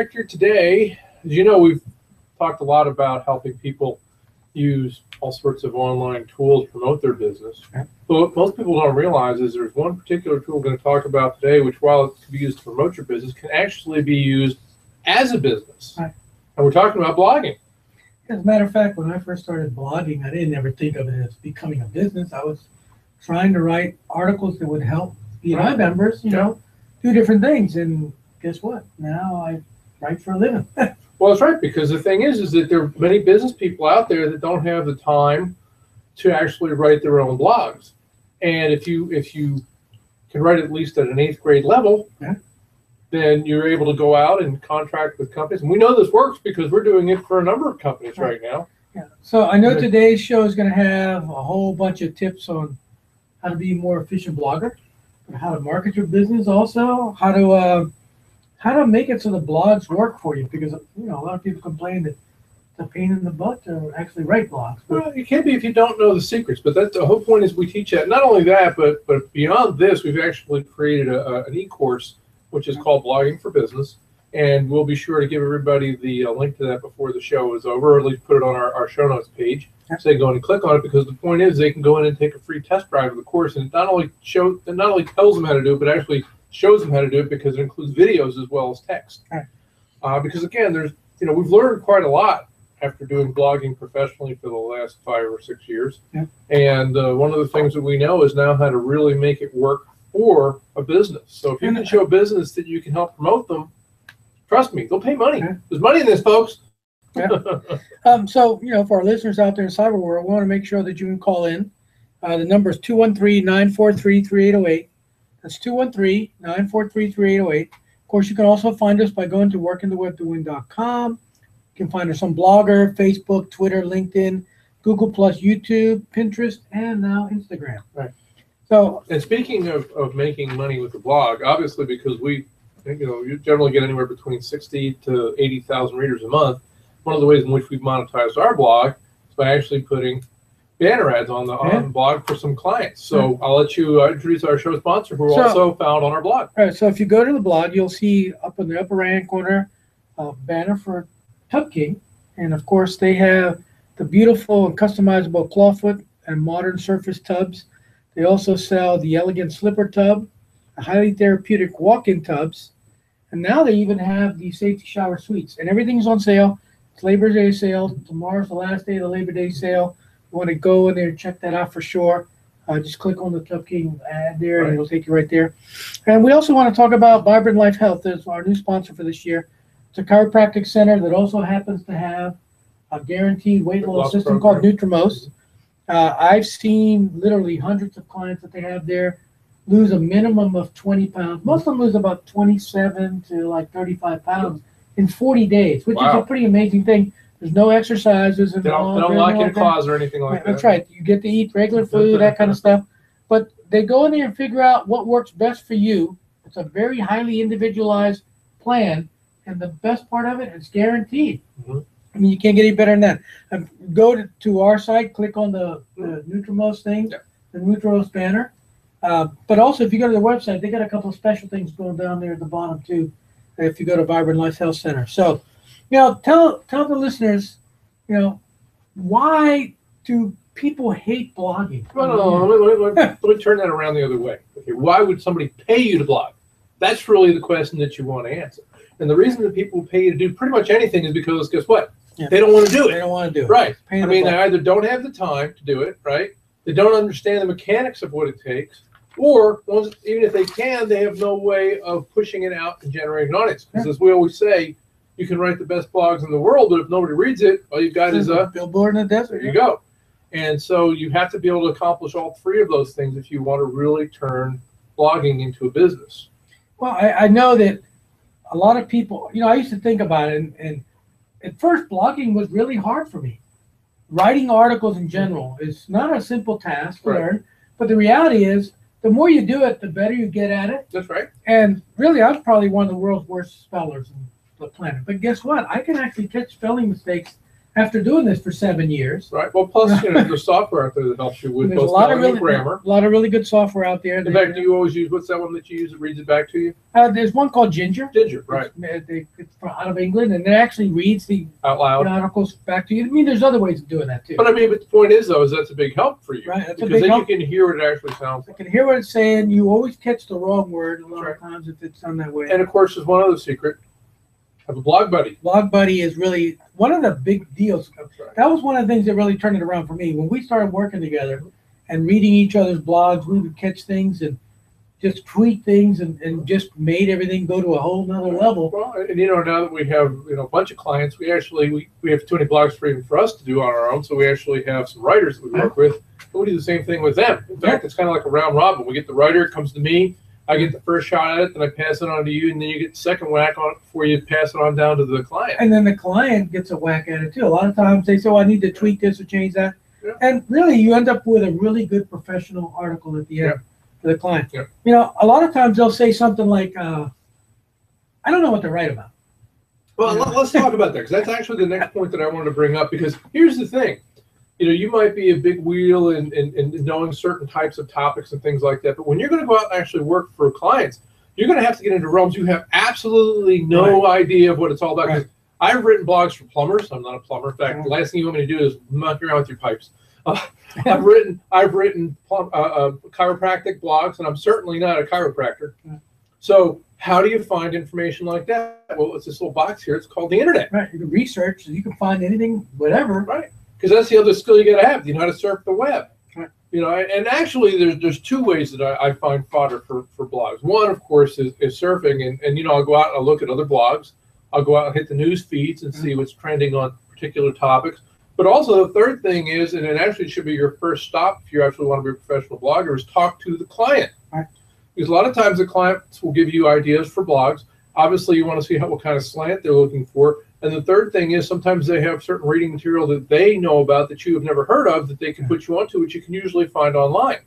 Chiropractor today, as you know, we've talked a lot about helping people use all sorts of online tools to promote their business. Okay. But what most people don't realize is there's one particular tool we're going to talk about today, which while it can be used to promote your business, can actually be used as a business. Right. And we're talking about blogging. As a matter of fact, when I first started blogging, I didn't ever think of it as becoming a business. I was trying to write articles that would help BNI members, do different things. And guess what? Now I write for a living. Well, that's right, because the thing is that there are many business people out there that don't have the time to actually write their own blogs. And if you can write at least at an 8th grade level, then you're able to go out and contract with companies. And we know this works because we're doing it for a number of companies right now. Yeah. So I know today's show is going to have a whole bunch of tips on how to be a more efficient blogger, how to market your business, also how to make it so the blogs work for you, because a lot of people complain that it's a pain in the butt to actually write blogs. Well, it can be if you don't know the secrets, but that's the whole point is we teach that. Not only that, but beyond this, we've actually created an e-course which is called Blogging for Business, and we'll be sure to give everybody the link to that before the show is over, or at least put it on our show notes page. So they go in and click on it, because the point is they can go in and take a free test drive of the course, and it not only tells them how to do it, but actually shows them how to do it, because it includes videos as well as text. Because again, we've learned quite a lot after doing blogging professionally for the last 5 or 6 years. And one of the things that we know is now how to really make it work for a business. So if you can show a business that you can help promote them, trust me, they'll pay money. There's money in this, folks. So, for our listeners out there in cyber world, we want to make sure that you can call in. The number is 213-943-3808. That's 213-943-3808. Of course, you can also find us by going to workingthewebtowin.com. You can find us on Blogger, Facebook, Twitter, LinkedIn, Google+, YouTube, Pinterest, and now Instagram. Right. So, and speaking of making money with the blog, obviously, because you generally get anywhere between 60 to 80,000 readers a month. One of the ways in which we've monetized our blog is by actually putting banner ads on the blog for some clients. So I'll let you introduce our show sponsor, who are also found on our blog. All right. So if you go to the blog, you'll see up in the upper right-hand corner a banner for Tub King, and of course they have the beautiful and customizable clawfoot and modern surface tubs. They also sell the elegant slipper tub, the highly therapeutic walk-in tubs, and now they even have the safety shower suites. And everything's on sale. It's Labor Day sale. Tomorrow's the last day of the Labor Day sale. You want to go in there and check that out for sure. Just click on the Tub King ad there, and it'll take you right there. And we also want to talk about Vibrant Life Health. That's our new sponsor for this year. It's a chiropractic center that also happens to have a guaranteed weight loss system called Nutrimost. I've seen literally hundreds of clients that they have there lose a minimum of 20 pounds. Most of them lose about 27 to like 35 pounds in 40 days, which is a pretty amazing thing. There's no exercises involved. They don't lock in claws or anything like that. That's right. You get to eat regular food, that kind of stuff. But they go in there and figure out what works best for you. It's a very highly individualized plan, and the best part of it is guaranteed. I mean, you can't get any better than that. Go to our site, click on the Nutrimost thing, the Nutrimost banner. But also, if you go to their website, they got a couple of special things going down there at the bottom too. If you go to Vibrant Life Health Center, so tell the listeners, why do people hate blogging? No, let me turn that around the other way. Okay, why would somebody pay you to blog? That's really the question that you want to answer. And the reason that people pay you to do pretty much anything is because, guess what? They don't want to do it. They don't want to do it. Right. I mean, they either don't have the time to do it, right? They don't understand the mechanics of what it takes, or even if they can, they have no way of pushing it out and generating an audience. Because as we always say, you can write the best blogs in the world, but if nobody reads it, all you've got is a billboard in the desert. There you go. And so you have to be able to accomplish all three of those things if you want to really turn blogging into a business. Well, I know that a lot of people, I used to think about it, and at first blogging was really hard for me. Writing articles in general is not a simple task to learn, but the reality is the more you do it, the better you get at it. That's right. And really, I was probably one of the world's worst spellers on the planet. But guess what? I can actually catch spelling mistakes after doing this for 7 years. Right. Well, plus, there's software out there that helps you with There's a both lot of spelling and really, grammar. a lot of really good software out there. In fact, do you always use, what's that one that you use that reads it back to you? There's one called Ginger. Ginger, right. It's out of England, and it actually reads the Out loud. articles back to you. I mean, there's other ways of doing that too. But I mean, but the point is, though, is that's a big help for you. Right, that's a because big then help. you can hear what it actually sounds I like. can hear what it's saying. You always catch the wrong word a lot Right. of times if it's done that way. And of course, there's one other secret. Have a blog buddy. Blog Buddy is really one of the big deals. That's right. That was one of the things that really turned it around for me. When we started working together and reading each other's blogs, we would catch things and just tweet things and just made everything go to a whole nother level. Well, and now that we have a bunch of clients, we have too many blogs for us to do on our own. So we actually have some writers that we work with. And we do the same thing with them. In fact, it's kind of like a round robin. We get the writer, it comes to me. I get the first shot at it, then I pass it on to you, and then you get the second whack on it before you pass it on down to the client. And then the client gets a whack at it too. A lot of times they say, "Oh, I need to tweak this or change that," and really, you end up with a really good professional article at the end for the client. Yeah. A lot of times they'll say something like, "I don't know what to write about." Well, let's talk about that, because that's actually the next point that I wanted to bring up, because here's the thing. You might be a big wheel in knowing certain types of topics and things like that, but when you're going to go out and actually work for clients, you're going to have to get into realms you have absolutely no idea of what it's all about. Right. I've written blogs for plumbers. I'm not a plumber. In fact, the last thing you want me to do is muck around with your pipes. I've written chiropractic blogs, and I'm certainly not a chiropractor. So how do you find information like that? Well, it's this little box here. It's called the internet. Right. You can research, and you can find anything, whatever. Right. Because that's the other skill you got to have. You know how to surf the web. Right. And actually, there's two ways that I find fodder for blogs. One, of course, is surfing, and I'll go out and I'll look at other blogs. I'll go out and hit the news feeds and see what's trending on particular topics. But also, the third thing is, and it actually should be your first stop if you actually want to be a professional blogger, is talk to the client. Right. Because a lot of times the clients will give you ideas for blogs. Obviously, you want to see what kind of slant they're looking for. And the third thing is sometimes they have certain reading material that they know about that you have never heard of that they can put you onto, which you can usually find online.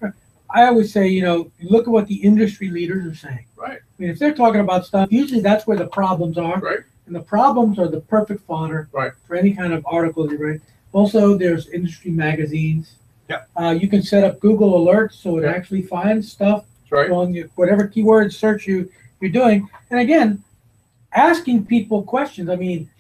I always say, look at what the industry leaders are saying. Right. I mean, if they're talking about stuff, usually that's where the problems are. Right. And the problems are the perfect fodder for any kind of article you write. Also, there's industry magazines. Yeah. You can set up Google alerts so it actually finds stuff on whatever keyword search you're doing. And again, asking people questions. I mean,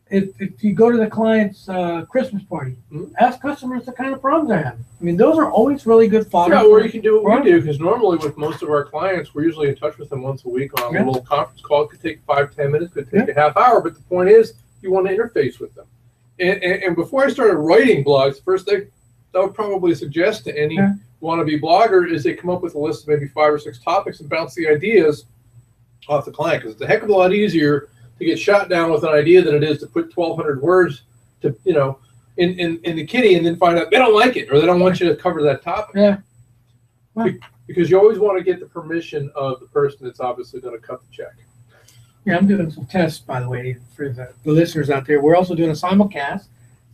if you go to the client's Christmas party, ask customers the kind of problems they have. I mean, those are always really good fodder. Yeah, or you can do what we do, because normally with most of our clients, we're usually in touch with them once a week on a little conference call. It could take 5-10 minutes, could take a half hour, but the point is you want to interface with them. And before I started writing blogs, the first thing I would probably suggest to any wannabe blogger is they come up with a list of maybe 5 or 6 topics and bounce the ideas off the client, because it's a heck of a lot easier to get shot down with an idea than it is to put 1,200 words to in the kitty and then find out they don't like it or they don't want you to cover that topic. Yeah. Well, because you always want to get the permission of the person that's obviously going to cut the check. Yeah, I'm doing some tests, by the way, for the listeners out there. We're also doing a simulcast.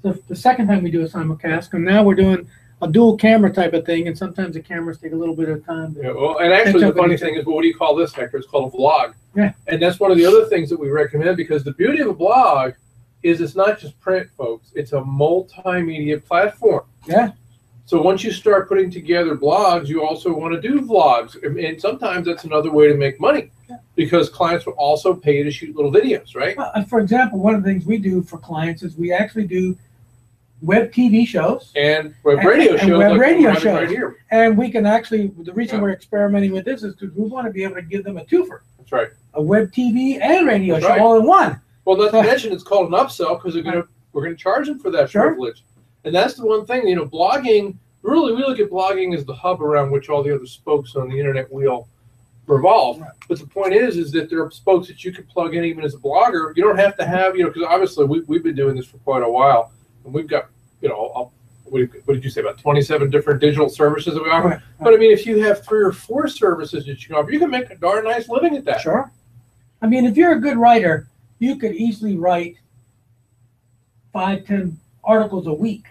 So the second time we do a simulcast, and now we're doing a dual camera type of thing, and sometimes the cameras take a little bit of time. Yeah, well, and actually the funny thing is, what do you call this, Hector? It's called a vlog. Yeah. And that's one of the other things that we recommend, because the beauty of a blog is it's not just print, folks. It's a multimedia platform. Yeah. So once you start putting together blogs, you also want to do vlogs. And sometimes that's another way to make money, because clients will also pay to shoot little videos, right? For example, one of the things we do for clients is we actually do web TV shows and web radio shows, web like radio shows. Right here. And we can actually, the reason we're experimenting with this is because we want to be able to give them a twofer. That's right. A web TV and radio show all in one. Well, not to mention it's called an upsell, because we're going to charge them for that privilege. And that's the one thing, blogging, really, we look at blogging as the hub around which all the other spokes on the internet wheel revolve. Right. But the point is that there are spokes that you can plug in even as a blogger. You don't have to have, because obviously we've been doing this for quite a while. And we've got, what did you say, about 27 different digital services that we offer? Right. But I mean, if you have 3 or 4 services that you can offer, you can make a darn nice living at that. Sure. I mean, if you're a good writer, you could easily write 5-10 articles a week.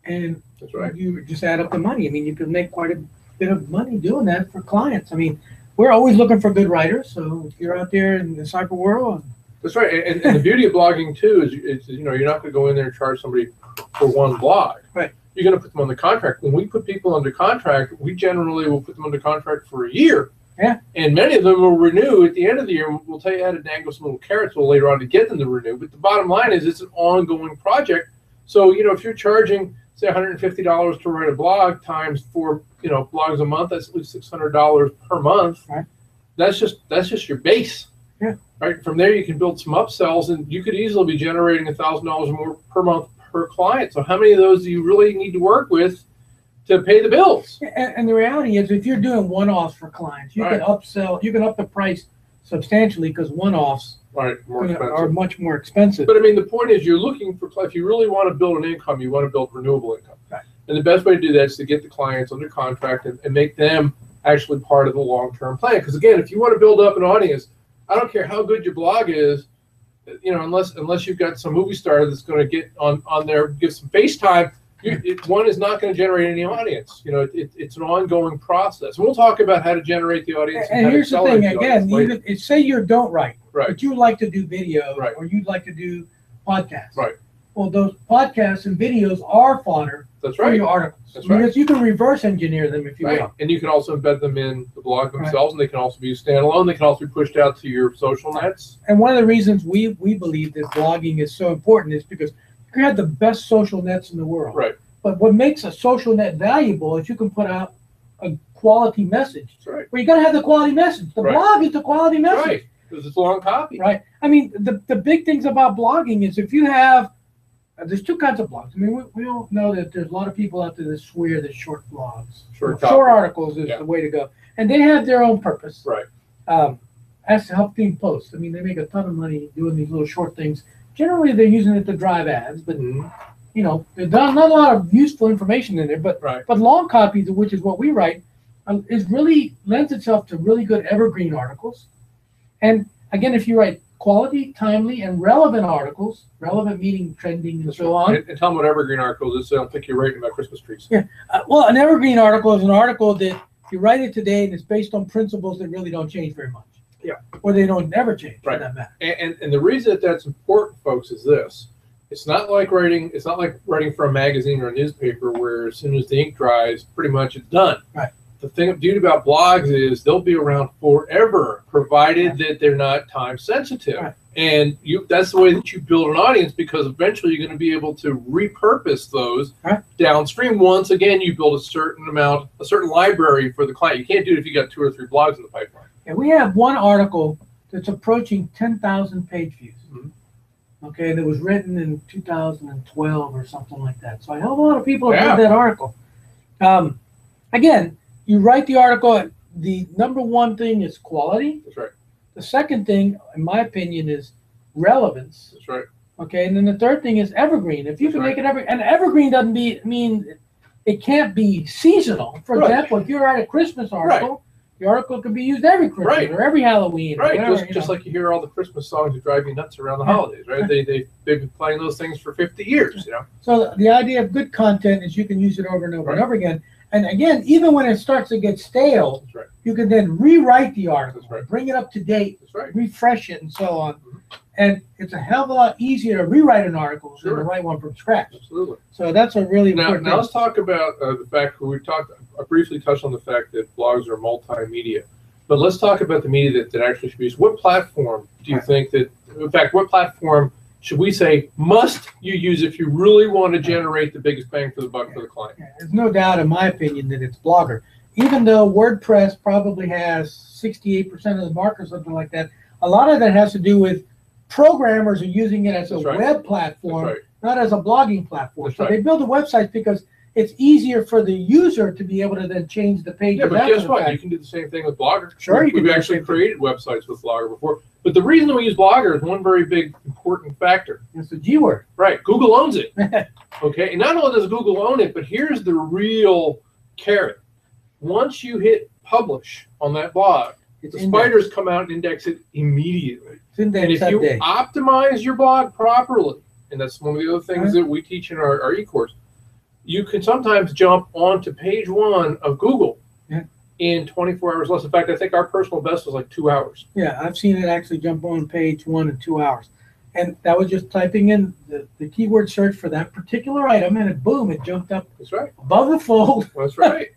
And that's right. You just add up the money. I mean, you could make quite a bit of money doing that for clients. I mean, we're always looking for good writers. So if you're out there in the cyber world, That's right. And the beauty of blogging too is you know, you're not going to go in there and charge somebody for one blog. Right. You're going to put them on the contract. When we put people under contract, we generally will put them under contract for a year. Yeah. And many of them will renew at the end of the year. We'll tell you how to dangle some little carrots later on to get them to renew. But the bottom line is it's an ongoing project. So, you know, if you're charging, say, $150 to write a blog times 4, you know, blogs a month, that's at least $600 per month. Right. That's just your base. Yeah. Right. From there, you can build some upsells, and you could easily be generating $1,000 or more per month per client. So how many of those do you really need to work with to pay the bills? And the reality is, if you're doing one-offs for clients, you can upsell, you can up the price substantially because one-offs are much more expensive. But I mean, the point is, you're looking for, if you really want to build an income, you want to build renewable income. Right. And the best way to do that is to get the clients under contract and make them actually part of the long-term plan. Because again, if you want to build up an audience, I don't care how good your blog is, you know, unless you've got some movie star that's going to get on there, give some FaceTime, one is not going to generate any audience. You know, it's an ongoing process. And we'll talk about how to generate the audience. And here's the thing, again, even say you don't write, right, but you like to do video, right, or you'd like to do podcasts. Right. Well, those podcasts and videos are fodder for your articles. That's right. You can reverse engineer them if you want. And you can also embed them in the blog themselves, and they can also be standalone. They can also be pushed out to your social nets. And one of the reasons we believe that blogging is so important is because you can have the best social nets in the world. Right. But what makes a social net valuable is you can put out a quality message. That's right. Well, you got to have the quality message. The blog is the quality message. Right. Because it's long copy. Right. I mean, the big things about blogging is if you have, there's two kinds of blogs. I mean, we all know that there's a lot of people out there that swear that short blogs, short articles is the way to go. And they have their own purpose. Right. As to help team posts. I mean, they make a ton of money doing these little short things. Generally, they're using it to drive ads, but you know, there's not a lot of useful information in there. But long copy, which is what we write, is really lends itself to really good evergreen articles. And again, if you write quality, timely, and relevant articles, relevant meaning trending and so on. And tell them what evergreen article is. I don't think you're writing about Christmas trees. Yeah. Well, an evergreen article is an article that you write it today and it's based on principles that really don't change very much. Yeah. Or they don't never change for that matter. And the reason that that's important, folks, is this. It's not like writing for a magazine or a newspaper where as soon as the ink dries, pretty much it's done. Right. The beauty about blogs is they'll be around forever, provided that they're not time sensitive. Right. And that's the way that you build an audience, because eventually you're going to be able to repurpose those downstream. Once again, you build a certain library for the client. You can't do it if you got 2 or 3 blogs in the pipeline. And we have one article that's approaching 10,000 page views. Okay, that was written in 2012 or something like that. So I know a lot of people have read that article. Again, you write the article. The number one thing is quality. That's right. The second thing, in my opinion, is relevance. That's right. Okay, and then the third thing is evergreen. If you can make it evergreen doesn't mean it can't be seasonal. For example, if you write a Christmas article, the article could be used every Christmas or every Halloween. Right, or whatever, just like you hear all the Christmas songs that drive you nuts around the holidays, right? They've been playing those things for 50 years, you know. So the idea of good content is you can use it over and over and over again. And again, even when it starts to get stale, you can then rewrite the article, bring it up to date, refresh it, and so on. And it's a hell of a lot easier to rewrite an article than to write one from scratch. Absolutely. So that's a really important thing. Now let's talk about the fact I briefly touched on the fact that blogs are multimedia. But let's talk about the media that actually should be used. What platform do you think that, in fact, what platform should we say must you use if you really want to generate the biggest bang for the buck for the client? There's no doubt, in my opinion, that it's Blogger. Even though WordPress probably has 68% of the market or something like that, a lot of that has to do with programmers are using it as a web platform, not as a blogging platform. So they build the websites because it's easier for the user to be able to then change the page. Yeah, but guess what? You can do the same thing with Blogger. Sure, we've actually created websites with Blogger before. But the reason we use Blogger is one very big important factor. It's the G word. Right. Google owns it. Okay. And not only does Google own it, but here's the real carrot. Once you hit publish on that blog, the spiders come out and index it immediately. And if you optimize your blog properly, and that's one of the other things that we teach in our e-course, you can sometimes jump onto page 1 of Google in 24 hours less. In fact, I think our personal best was like 2 hours. Yeah, I've seen it actually jump on page 1 in 2 hours. And that was just typing in the keyword search for that particular item, and it, boom, it jumped up That's right. above the fold. That's right.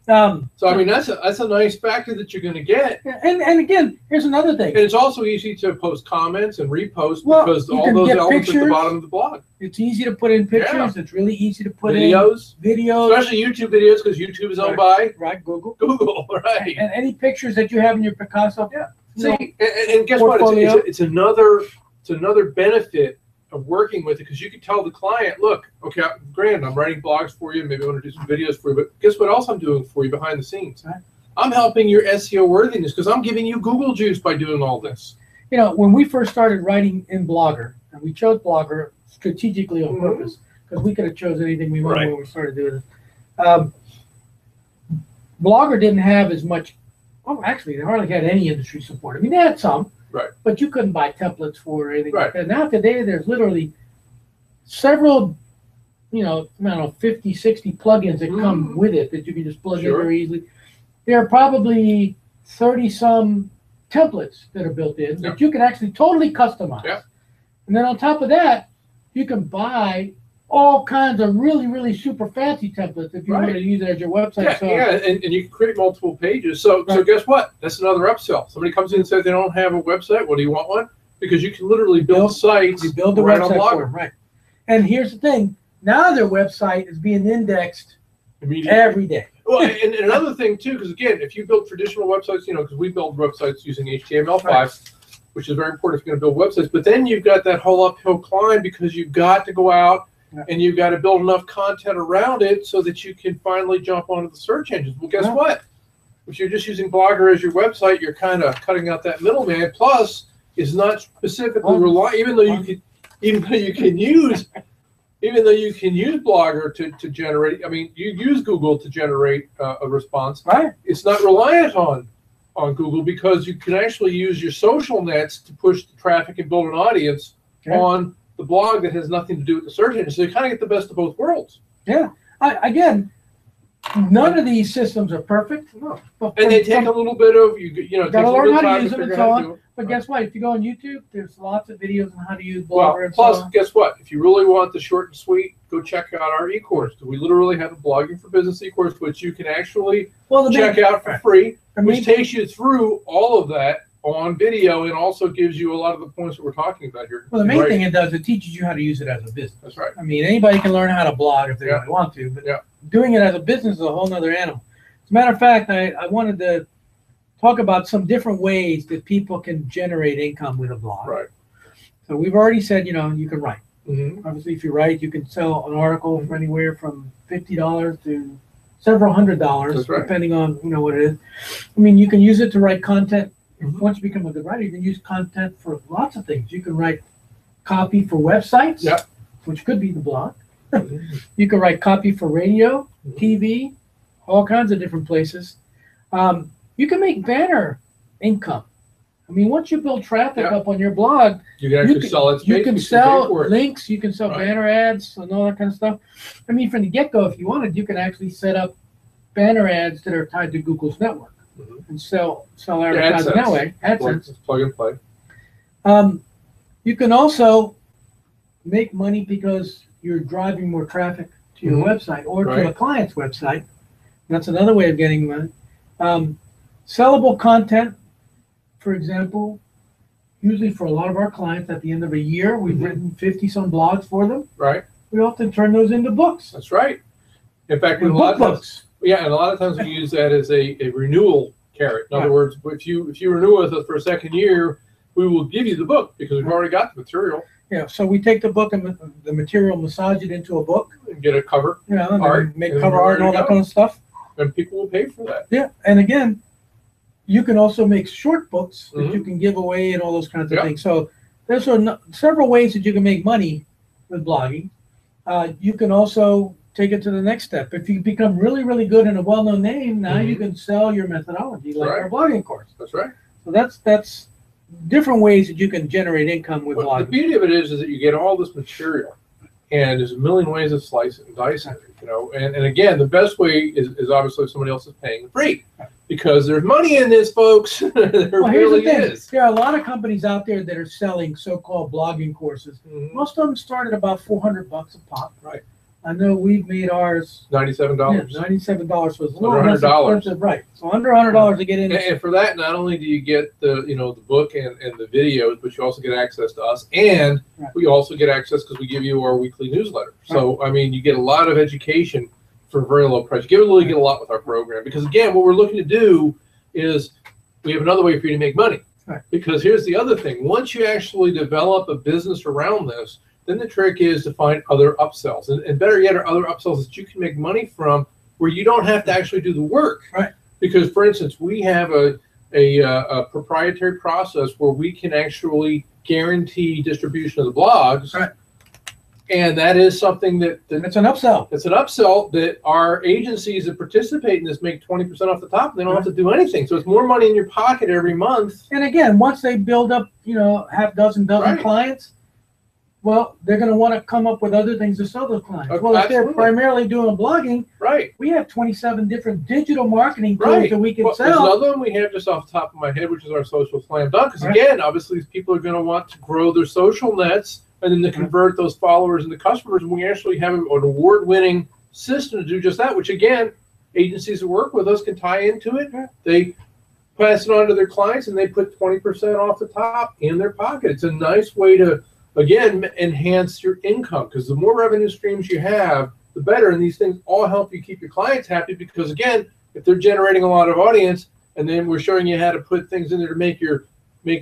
So I mean, that's a nice factor that you're going to get. And again, here's another thing. And it's also easy to post comments and repost because you all can those get elements pictures. at the bottom of the blog. It's easy to put in pictures. Yeah. It's really easy to put Videos, in videos. especially YouTube videos, because YouTube is owned by Google. Google, right? And any pictures that you have in your Picasso. Yeah. You know, See, and guess portfolio. what? It's another benefit of working with it, because you can tell the client, look, okay, granted, I'm writing blogs for you, maybe I want to do some videos for you, but guess what else I'm doing for you behind the scenes? Right. I'm helping your SEO worthiness because I'm giving you Google juice by doing all this. You know, when we first started writing in Blogger, and we chose Blogger strategically on purpose, because we could have chose anything we wanted when we started doing it. Blogger didn't have as much, well, actually, they hardly had any industry support. I mean, they had some, right, but you couldn't buy templates for or anything right. like that. Now today, there's literally several, I don't know, 50, 60 plugins that come with it that you can just plug in very easily. There are probably 30-some templates that are built in that you can actually totally customize. Yeah. And then on top of that, you can buy all kinds of really, really super fancy templates if you want to use it as your website. Yeah, and you can create multiple pages. So guess what? That's another upsell. Somebody comes in and says they don't have a website. Well, do you want one? Because you can literally build sites. You build the right website on for them, right? And here's the thing: now their website is being indexed every day. Well, and another thing too, because again, if you build traditional websites, because we build websites using HTML5, which is very important if you're going to build websites. But then you've got that whole uphill climb because you've got to go out and you've got to build enough content around it so that you can finally jump onto the search engines. Well, guess what? If you're just using Blogger as your website, you're kind of cutting out that middleman. Plus, it's not specifically reliant, even though you can use Blogger to generate. I mean, you use Google to generate a response. Right. It's not reliant on Google because you can actually use your social nets to push the traffic and build an audience on the blog that has nothing to do with the search engine. So you kind of get the best of both worlds. Yeah. Again, none of these systems are perfect. No. And they take a little bit of gotta learn how to use them and so on. But guess what? If you go on YouTube, there's lots of videos on how to use Blogger. Plus, guess what? If you really want the short and sweet, go check out our e-course. We literally have a Blogging for Business e-course, which you can actually check out for free, which takes you through all of that on video and also gives you a lot of the points that we're talking about here. Well, the main thing it does, it teaches you how to use it as a business. That's right. I mean, anybody can learn how to blog if they really want to, but doing it as a business is a whole other animal. As a matter of fact, I wanted to talk about some different ways that people can generate income with a blog. Right. So we've already said, you can write. Mm-hmm. Obviously, if you write, you can sell an article for anywhere from $50 to several $100s, depending on what it is. I mean, you can use it to write content. Once you become a good writer, you can use content for lots of things. You can write copy for websites, which could be the blog. You can write copy for radio, TV, all kinds of different places. You can make banner income. I mean, once you build traffic up on your blog, you can actually sell it. You can sell links, you can sell banner ads and all that kind of stuff. I mean, from the get-go, if you wanted, you can actually set up banner ads that are tied to Google's network and sell advertising that way. AdSense. Plug and play. You can also make money because you're driving more traffic to your website or to a client's website. That's another way of getting money. Sellable content, for example, usually for a lot of our clients at the end of a year, we've written 50-some blogs for them. Right. We often turn those into books. That's right. In fact, and a lot of times, and a lot of times we use that as a renewal carrot. In other words, if you renew with us for a second year, we will give you the book because we've already got the material. Yeah, so we take the book and the material, massage it into a book, and get a cover, art, make cover art and all that kind of stuff. And people will pay for that. Yeah, and again, you can also make short books that you can give away and all those kinds of things. So there's several ways that you can make money with blogging. You can also take it to the next step. If you become really, really good and a well-known name, now you can sell your methodology like our blogging course. That's right. So that's different ways that you can generate income with blogging. The beauty of it is that you get all this material, and there's a million ways of slicing and dicing it. And again, the best way is obviously if somebody else is paying free. because there's money in this, folks. There Well, here's really the thing. is. There are a lot of companies out there that are selling so-called blogging courses. Mhm. Most of them start at about $400 a pop. Right. I know we've made ours $97. Yeah, $97 was a little Under less $100. expensive, right? So under $100 to get in. And for that, not only do you get the the book and the videos, but you also get access to us, and Right. we also get access because we give you our weekly newsletter. So I mean, you get a lot of education for a very low price. You really get a lot with our program because again, what we're looking to do is we have another way for you to make money. Right. Because here's the other thing: once you actually develop a business around this, then the trick is to find other upsells, and better yet, are other upsells that you can make money from, where you don't have to actually do the work. Right. Because, for instance, we have a proprietary process where we can actually guarantee distribution of the blogs. Right. And that is something that It's an upsell. it's an upsell that our agencies that participate in this make 20% off the top. And they don't have to do anything. So it's more money in your pocket every month. And again, once they build up, half dozen Right. clients, well, they're going to want to come up with other things to sell those clients. Okay, Well, if they're absolutely. primarily doing blogging, Right. we have 27 different digital marketing tools Right. that we can Well, there's sell. another one we have just off the top of my head, which is our social slam dunk. Because Right. again, obviously, these people are going to want to grow their social nets and then to convert those followers into customers. And we actually have an award-winning system to do just that. Which again, agencies that work with us can tie into it. Yeah. They pass it on to their clients, and they put 20% off the top in their pocket. It's a nice way to again enhance your income because the more revenue streams you have, the better. And these things all help you keep your clients happy because again, if they're generating a lot of audience, and then we're showing you how to put things in there to make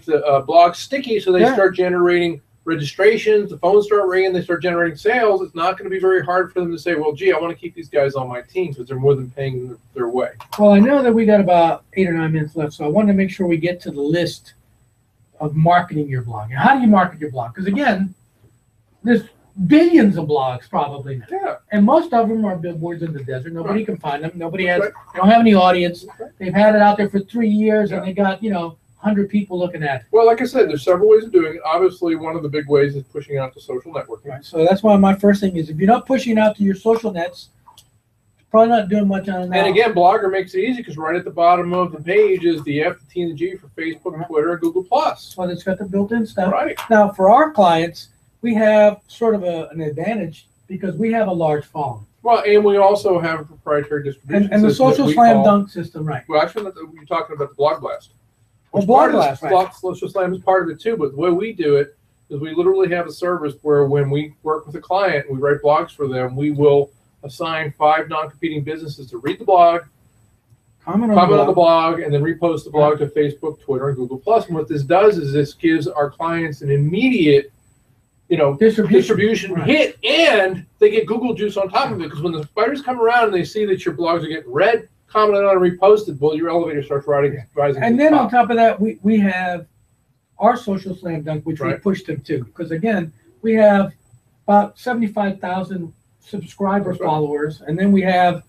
the blog sticky, so they Yeah. start generating registrations, the phones start ringing, they start generating sales. It's not going to be very hard for them to say, well, gee, I want to keep these guys on my team because they're more than paying their way. Well, I know that we got about 8 or 9 minutes left, so I wanted to make sure we get to the list of marketing your blog. And how do you market your blog? Because again, there's billions of blogs probably now. Yeah. And most of them are billboards in the desert. Nobody Right. can find them. Nobody has, Right. they don't have any audience. Right. They've had it out there for 3 years Yeah. and they got, 100 people looking at it. Well, like I said, there's several ways of doing it. Obviously, one of the big ways is pushing out to social networking. Right. So that's why my first thing is if you're not pushing it out to your social nets, you're probably not doing much on that. And again, Blogger makes it easy because right at the bottom of the page is the F, the T, and the G for Facebook, Right. Twitter, and Google Plus. Well, it's got the built-in stuff. Right. Now, for our clients, we have sort of an advantage because we have a large following. Well, and we also have a proprietary distribution And the system that social we slam call- dunk system, right? Well, actually, you're talking about the Blog Blast. Oh, Which Blog part of Blast, this right. Social Slam is part of it too, but the way we do it is we literally have a service where when we work with a client, we write blogs for them, we will assign 5 non-competing businesses to read the blog, Comment on the blog, and then repost the blog to Facebook, Twitter, and Google Plus. And what this does is this gives our clients an immediate, distribution Right. hit, and they get Google juice on top of it. Because when the spiders come around and they see that your blogs are getting read, commented on, and reposted, well, your elevator starts rising. And then on top of that, we have our social slam dunk, which we Right. push them to. Because again, we have about 75,000 subscriber That's right. followers, and then we have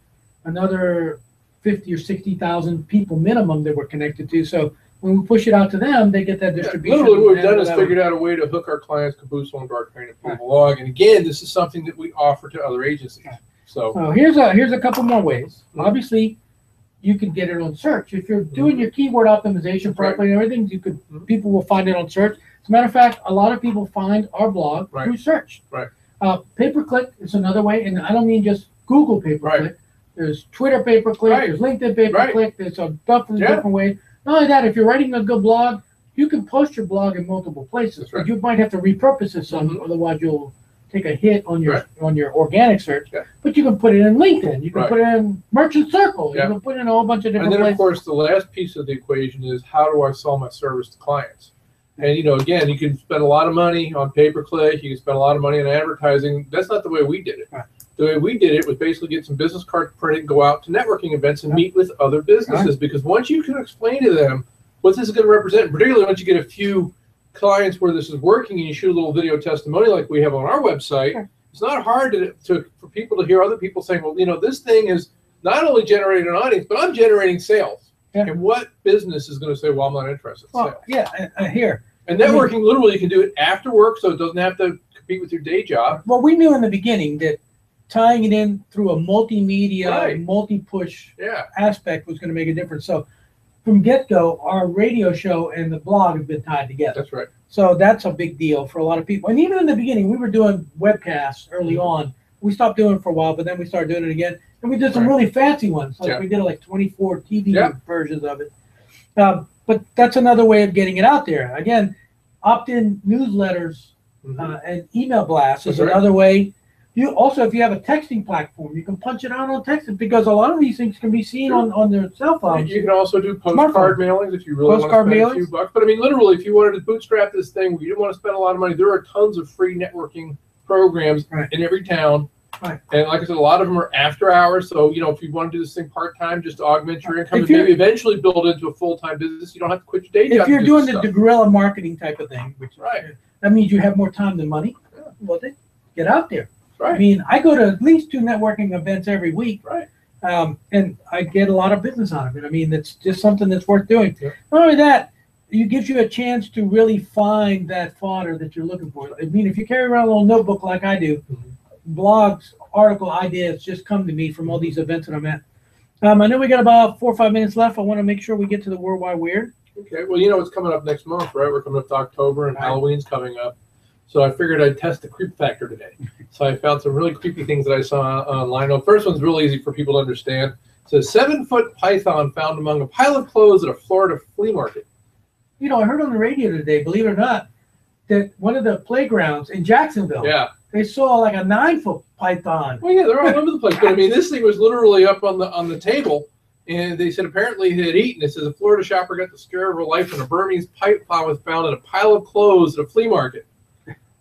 another 50 or 60,000 people minimum that we're connected to. So when we push it out to them, they get that distribution. Literally, what we've done is And figured out a way to hook our clients caboose onto our train and pull the log. And again, this is something that we offer to other agencies. Right. So So here's a couple more ways. Mhm. Obviously, you can get it on search. If you're doing your keyword optimization Right. properly and everything, Mhm. people will find it on search. As a matter of fact, a lot of people find our blog Right. through search. Right. Pay-per-click is another way, and I don't mean just Google pay-per-click. Right. There's Twitter pay-per-click, Right. there's LinkedIn pay-per-click, there's a dozen Yeah. different ways. Not only that, if you're writing a good blog, you can post your blog in multiple places. That's right. But you might have to repurpose it some, Mhm. otherwise you'll take a hit on your Right. on your organic search. Yeah. But you can put it in LinkedIn, you can Right. put it in Merchant Circle, Yeah. you can put it in a whole bunch of and different then, of places. course, the last piece of the equation is how do I sell my service to clients? And, again, you can spend a lot of money on pay-per-click. You can spend a lot of money on advertising. That's not the way we did it. Right. The way we did it was basically get some business cards printed, go out to networking events and Right. meet with other businesses. Because once you can explain to them what this is going to represent, particularly once you get a few clients where this is working and you shoot a little video testimonial like we have on our website, Sure. it's not hard for people to hear other people saying, well, this thing is not only generating an audience, but I'm generating sales. Yeah. And what business is going to say, well, I'm not interested in sales? Well, yeah, here. And networking, literally, you can do it after work, so it doesn't have to compete with your day job. Well, we knew in the beginning that tying it in through a multimedia, Right. multi-push Yeah. aspect was going to make a difference. So from get-go, our radio show and the blog have been tied together. That's right. So that's a big deal for a lot of people. And even in the beginning, we were doing webcasts early on. We stopped doing it for a while, but then we started doing it again. And we did some really fancy ones. Like we did like 24 TV versions of it. But that's another way of getting it out there. Again, opt-in newsletters and email blasts is another way. You also, if you have a texting platform, you can punch it out on texting, because a lot of these things can be seen on their cell phones. You can also do postcard mailings if you really want to spend a few bucks. But I mean, literally, if you wanted to bootstrap this thing, you didn't want to spend a lot of money, there are tons of free networking programs in every town. Right. And like I said, a lot of them are after hours. So, you know, if you want to do this thing part-time, just to augment your income and maybe eventually build into a full-time business, you don't have to quit your day job. If you're doing the guerrilla marketing type of thing, which that means you have more time than money, well, then get out there. Right. I mean, I go to at least 2 networking events every week. Right. And I get a lot of business out of it. I mean, it's just something that's worth doing. Yeah. Not only that, it gives you a chance to really find that fodder that you're looking for. I mean, if you carry around a little notebook like I do, blogs, article ideas just come to me from all these events that I'm at. I know we got about 4 or 5 minutes left. I want to make sure we get to the Worldwide Weird. Okay. Well, you know what's coming up next month, right? We're coming up to October, and Halloween's coming up. So I figured I'd test the creep factor today. So I found some really creepy things that I saw online. The first one's real easy for people to understand. It says 7-foot python found among a pile of clothes at a Florida flea market. You know, I heard on the radio today, believe it or not, that one of the playgrounds in Jacksonville, they saw like a 9-foot python. Well, yeah, they're all over the place. But I mean, this thing was literally up on the table, and they said apparently it had eaten. It says a Florida shopper got the scare of her life when a Burmese python was found in a pile of clothes at a flea market.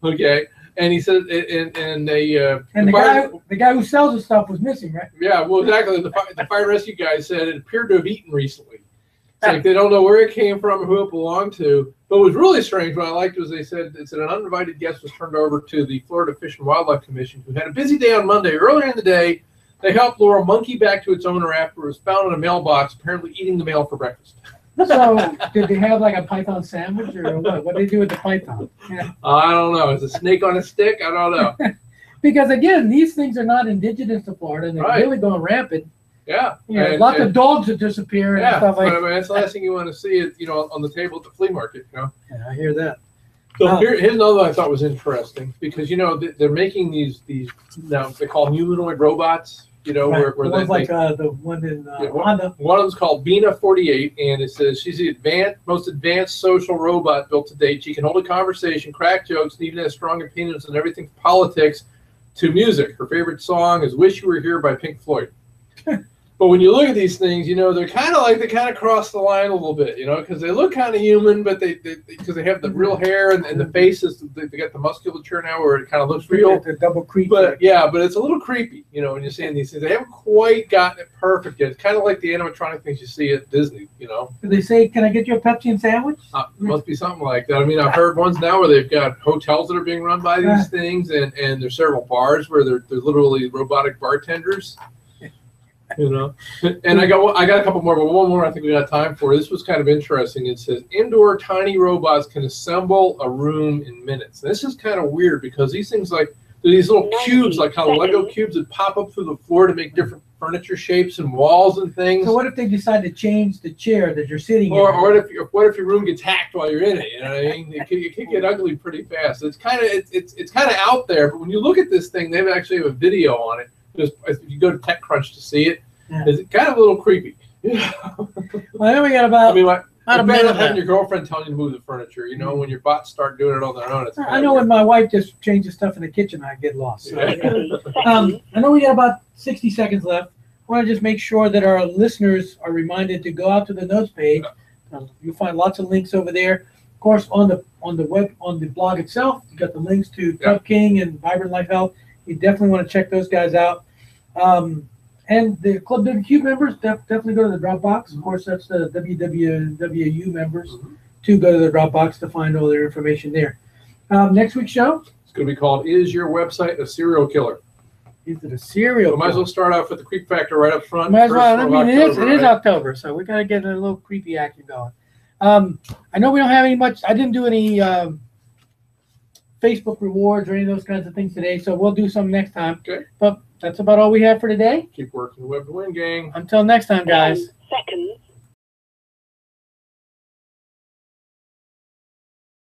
Okay, and he said, and the guy who sells the stuff was missing, right? Yeah, well, exactly. The fire and rescue guy said it appeared to have eaten recently. It's like they don't know where it came from or who it belonged to. But what was really strange, what I liked was they said an uninvited guest was turned over to the Florida Fish and Wildlife Commission, who had a busy day on Monday. Earlier in the day, they helped lure a monkey back to its owner after it was found in a mailbox, apparently eating the mail for breakfast. So, did they have like a python sandwich, or what? What did they do with the python? Yeah. I don't know. Is a snake on a stick? I don't know. Because again, these things are not indigenous to Florida, and they're really going rampant. Yeah. Lots of dogs that disappear and stuff like that. I mean, that's the last thing you want to see, on the table at the flea market, Yeah, I hear that. So here's another one I thought was interesting, because they're making these now they call them humanoid robots. Where the ones like the one in Honda. One of them's called Bina 48, and it says she's the most advanced social robot built to date. She can hold a conversation, crack jokes, and even has strong opinions on everything from politics to music. Her favorite song is "Wish You Were Here" by Pink Floyd. But when you look at these things, they're kind of cross the line a little bit, because they look kind of human, but because they have the real hair and the faces, they got the musculature now where it kind of looks real. They're double creepy. But it's a little creepy, when you're seeing these things. They haven't quite gotten it perfect yet. It's kind of like the animatronic things you see at Disney, Do they say, "Can I get you a Pepsi and sandwich"? Must be something like that. I mean, I've heard ones now where they've got hotels that are being run by these things, and there's several bars where they're literally robotic bartenders. And I got a couple more, but one more I think we got time for. This was kind of interesting. It says indoor tiny robots can assemble a room in minutes. And this is kind of weird, because these things they're these little cubes, like how Lego cubes that pop up through the floor to make different furniture shapes and walls and things. So what if they decide to change the chair that you're sitting in? Or what if your room gets hacked while you're in it? You know what I mean? It can get ugly pretty fast. It's kind of out there, but when you look at this thing, they actually have a video on it. Just if you go to TechCrunch to see it, it's kind of a little creepy. Well, I know we got about. It's better than having your girlfriend telling you to move the furniture. When your bots start doing it on their own. I know when my wife just changes stuff in the kitchen, I get lost. So, I know we got about 60 seconds left. I want to just make sure that our listeners are reminded to go out to the notes page. You'll find lots of links over there. Of course, on the blog itself, you got the links to Tub King and Vibrant Life Health. You definitely want to check those guys out. And the Club WQ members, definitely go to the Dropbox. Of course, that's the WWU members to go to the Dropbox to find all their information there. Next week's show? It's going to be called "Is Your Website a Serial Killer?" Is it a serial killer? Might as well start off with the creep factor right up front. Might as well. I mean, it is October, so we got to get a little creepy action going. I know we don't have any much. I didn't do any Facebook rewards or any of those kinds of things today, so we'll do some next time. Okay. But That's about all we have for today. Keep working the web to win, gang. Until next time, guys. 10 seconds.